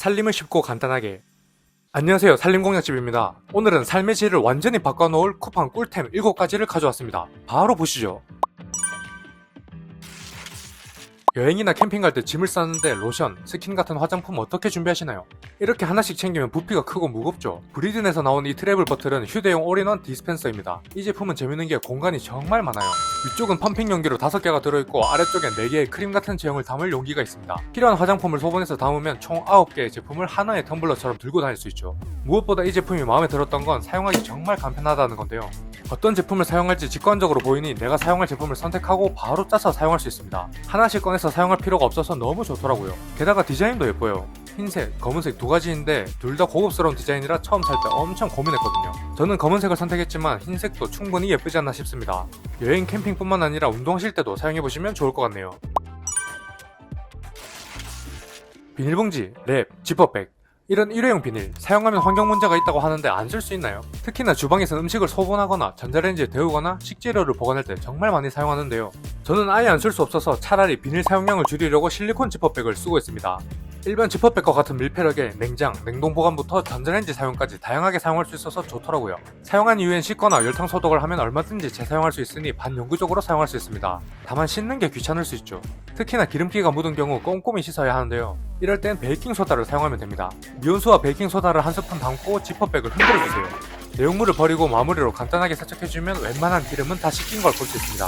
살림을 쉽고 간단하게. 안녕하세요, 살림공략집입니다. 오늘은 삶의 질을 완전히 바꿔놓을 쿠팡 꿀템 7가지를 가져왔습니다. 바로 보시죠. 여행이나 캠핑 갈 때 짐을 싸는데 로션, 스킨 같은 화장품 어떻게 준비하시나요? 이렇게 하나씩 챙기면 부피가 크고 무겁죠. 브리든에서 나온 이 트래블 버틀은 휴대용 올인원 디스펜서입니다. 이 제품은 재밌는 게 공간이 정말 많아요. 위쪽은 펌핑 용기로 5개가 들어있고 아래쪽엔 4개의 크림 같은 제형을 담을 용기가 있습니다. 필요한 화장품을 소분해서 담으면 총 9개의 제품을 하나의 텀블러처럼 들고 다닐 수 있죠. 무엇보다 이 제품이 마음에 들었던 건 사용하기 정말 간편하다는 건데요. 어떤 제품을 사용할지 직관적으로 보이니 내가 사용할 제품을 선택하고 바로 짜서 사용할 수 있습니다. 하나씩 꺼내서 사용할 필요가 없어서 너무 좋더라고요. 게다가 디자인도 예뻐요. 흰색, 검은색 2가지인데 둘 다 고급스러운 디자인이라 처음 살 때 엄청 고민했거든요. 저는 검은색을 선택했지만 흰색도 충분히 예쁘지 않나 싶습니다. 여행 캠핑뿐만 아니라 운동하실 때도 사용해보시면 좋을 것 같네요. 비닐봉지, 랩, 지퍼백. 이런 일회용 비닐, 사용하면 환경 문제가 있다고 하는데 안 쓸 수 있나요? 특히나 주방에서 음식을 소분하거나 전자레인지에 데우거나 식재료를 보관할 때 정말 많이 사용하는데요. 저는 아예 안 쓸 수 없어서 차라리 비닐 사용량을 줄이려고 실리콘 지퍼백을 쓰고 있습니다. 일반 지퍼백과 같은 밀폐력에 냉장, 냉동 보관부터 전자레인지 사용까지 다양하게 사용할 수 있어서 좋더라고요. 사용한 이후엔 씻거나 열탕 소독을 하면 얼마든지 재사용할 수 있으니 반영구적으로 사용할 수 있습니다. 다만 씻는 게 귀찮을 수 있죠. 특히나 기름기가 묻은 경우 꼼꼼히 씻어야 하는데요. 이럴 땐 베이킹소다를 사용하면 됩니다. 미온수와 베이킹소다를 한 스푼 담고 지퍼백을 흔들어주세요. 내용물을 버리고 마무리로 간단하게 세척해주면 웬만한 기름은 다 씻긴 걸 볼 수 있습니다.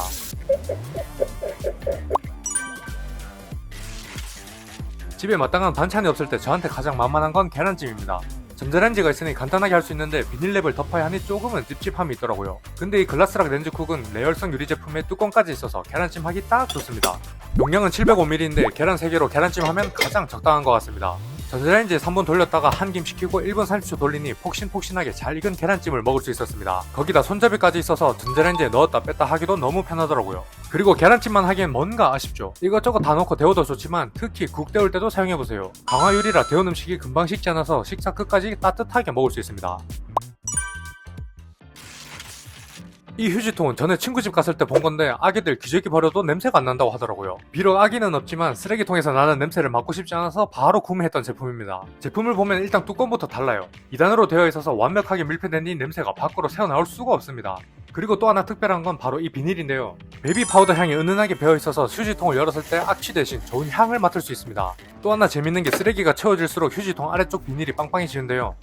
집에 마땅한 반찬이 없을 때 저한테 가장 만만한 건 계란찜입니다. 전자레인지가 있으니 간단하게 할 수 있는데 비닐랩을 덮어야 하니 조금은 찝찝함이 있더라고요. 근데 이 글라스락 렌즈쿡은 레열성 유리 제품에 뚜껑까지 있어서 계란찜 하기 딱 좋습니다. 용량은 750ml인데 계란 3개로 계란찜 하면 가장 적당한 것 같습니다. 전자레인지에 3분 돌렸다가 한 김 식히고 1분 30초 돌리니 폭신폭신하게 잘 익은 계란찜을 먹을 수 있었습니다. 거기다 손잡이까지 있어서 전자레인지에 넣었다 뺐다 하기도 너무 편하더라고요. 그리고 계란찜만 하기엔 뭔가 아쉽죠. 이것저것 다 넣고 데워도 좋지만 특히 국 데울 때도 사용해보세요. 강화유리라 데운 음식이 금방 식지 않아서 식사 끝까지 따뜻하게 먹을 수 있습니다. 이 휴지통은 전에 친구 집 갔을 때 본 건데 아기들 기저귀 버려도 냄새가 안 난다고 하더라고요. 비록 아기는 없지만 쓰레기통에서 나는 냄새를 맡고 싶지 않아서 바로 구매했던 제품입니다. 제품을 보면 일단 뚜껑부터 달라요. 2단으로 되어 있어서 완벽하게 밀폐되니 냄새가 밖으로 새어나올 수가 없습니다. 그리고 또 하나 특별한 건 바로 이 비닐인데요. 베이비 파우더 향이 은은하게 배어있어서 휴지통을 열었을 때 악취 대신 좋은 향을 맡을 수 있습니다. 또 하나 재밌는 게 쓰레기가 채워질수록 휴지통 아래쪽 비닐이 빵빵해지는데요.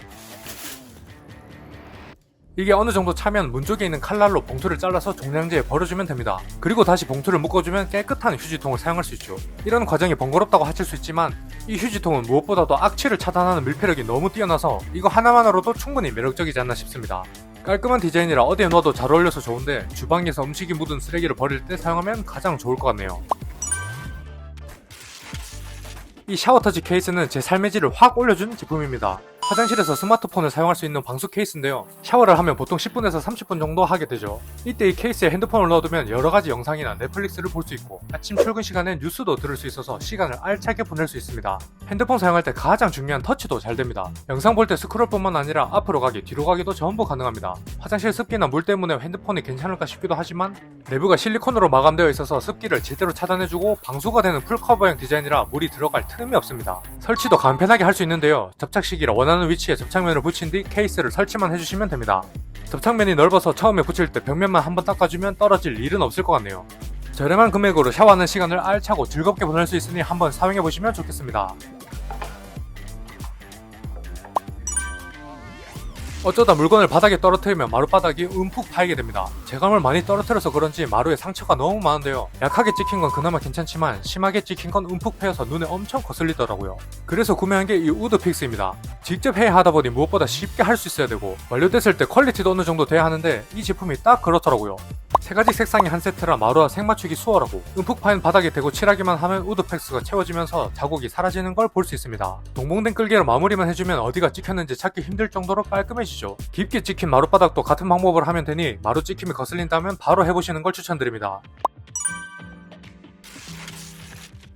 이게 어느 정도 차면 문 쪽에 있는 칼날로 봉투를 잘라서 종량제에 버려주면 됩니다. 그리고 다시 봉투를 묶어주면 깨끗한 휴지통을 사용할 수 있죠. 이런 과정이 번거롭다고 하실 수 있지만 이 휴지통은 무엇보다도 악취를 차단하는 밀폐력이 너무 뛰어나서 이거 하나만으로도 충분히 매력적이지 않나 싶습니다. 깔끔한 디자인이라 어디에 넣어도 잘 어울려서 좋은데 주방에서 음식이 묻은 쓰레기를 버릴 때 사용하면 가장 좋을 것 같네요. 이 샤워터치 케이스는 제 삶의 질을 확 올려준 제품입니다. 화장실에서 스마트폰을 사용할 수 있는 방수 케이스인데요. 샤워를 하면 보통 10분에서 30분 정도 하게 되죠. 이때 이 케이스에 핸드폰을 넣어두면 여러가지 영상이나 넷플릭스를 볼 수 있고 아침 출근 시간엔 뉴스도 들을 수 있어서 시간을 알차게 보낼 수 있습니다. 핸드폰 사용할 때 가장 중요한 터치도 잘 됩니다. 영상 볼 때 스크롤뿐만 아니라 앞으로 가기, 뒤로 가기도 전부 가능합니다. 화장실 습기나 물 때문에 핸드폰이 괜찮을까 싶기도 하지만 내부가 실리콘으로 마감되어 있어서 습기를 제대로 차단해주고 방수가 되는 풀커버형 디자인이라 물이 들어갈 틈이 없습니다. 설치도 간편하게 할 수 있는데요. 접착 시기를 원하는 위치에 접착면을 붙인 뒤 케이스를 설치만 해주시면 됩니다. 접착면이 넓어서 처음에 붙일 때 벽면만 한번 닦아주면 떨어질 일은 없을 것 같네요. 저렴한 금액으로 샤워하는 시간을 알차고 즐겁게 보낼 수 있으니 한번 사용해보시면 좋겠습니다. 어쩌다 물건을 바닥에 떨어뜨리면 마룻바닥이 움푹 파이게 됩니다. 제감을 많이 떨어뜨려서 그런지 마루에 상처가 너무 많은데요. 약하게 찍힌 건 그나마 괜찮지만 심하게 찍힌 건 움푹 패여서 눈에 엄청 거슬리더라고요. 그래서 구매한 게 이 우드픽스입니다. 직접 해야 하다 보니 무엇보다 쉽게 할 수 있어야 되고 완료됐을 때 퀄리티도 어느 정도 돼야 하는데 이 제품이 딱 그렇더라고요. 3가지 색상이 한 세트라 마루와 색 맞추기 수월하고 움푹 파인 바닥에 대고 칠하기만 하면 우드팩스가 채워지면서 자국이 사라지는 걸 볼 수 있습니다. 동봉된 끌개로 마무리만 해주면 어디가 찍혔는지 찾기 힘들 정도로 깔끔해지죠. 깊게 찍힌 마룻바닥도 같은 방법으로 하면 되니 마루 찍힘이 거슬린다면 바로 해보시는 걸 추천드립니다.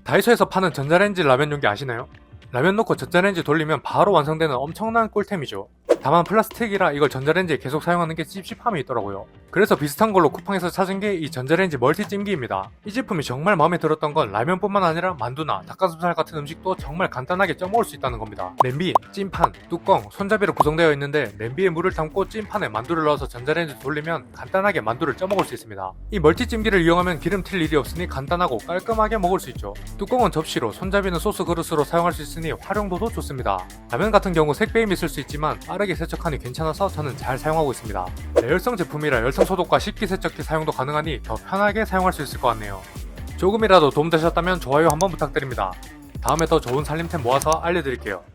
다이소에서 파는 전자레인지 라면 용기 아시나요? 라면 넣고 전자레인지 돌리면 바로 완성되는 엄청난 꿀템이죠. 다만 플라스틱이라 이걸 전자레인지에 계속 사용하는 게 찝찝함이 있더라고요. 그래서 비슷한 걸로 쿠팡에서 찾은 게 이 전자레인지 멀티 찜기입니다. 이 제품이 정말 마음에 들었던 건 라면뿐만 아니라 만두나 닭가슴살 같은 음식도 정말 간단하게 쪄먹을 수 있다는 겁니다. 냄비, 찜판, 뚜껑, 손잡이로 구성되어 있는데 냄비에 물을 담고 찜판에 만두를 넣어서 전자레인지 돌리면 간단하게 만두를 쪄먹을 수 있습니다. 이 멀티 찜기를 이용하면 기름 튈 일이 없으니 간단하고 깔끔하게 먹을 수 있죠. 뚜껑은 접시로, 손잡이는 소스 그릇으로 사용할 수 있으니 활용도도 좋습니다. 라면 같은 경우 색배임이 있을 수 있지만 빠르게 세척하니 괜찮아서 저는 잘 사용하고 있습니다. 내열성 제품이라 열성 소독과 식기세척기 사용도 가능하니 더 편하게 사용할 수 있을 것 같네요. 조금이라도 도움되셨다면 좋아요 한번 부탁드립니다. 다음에 더 좋은 살림템 모아서 알려드릴게요.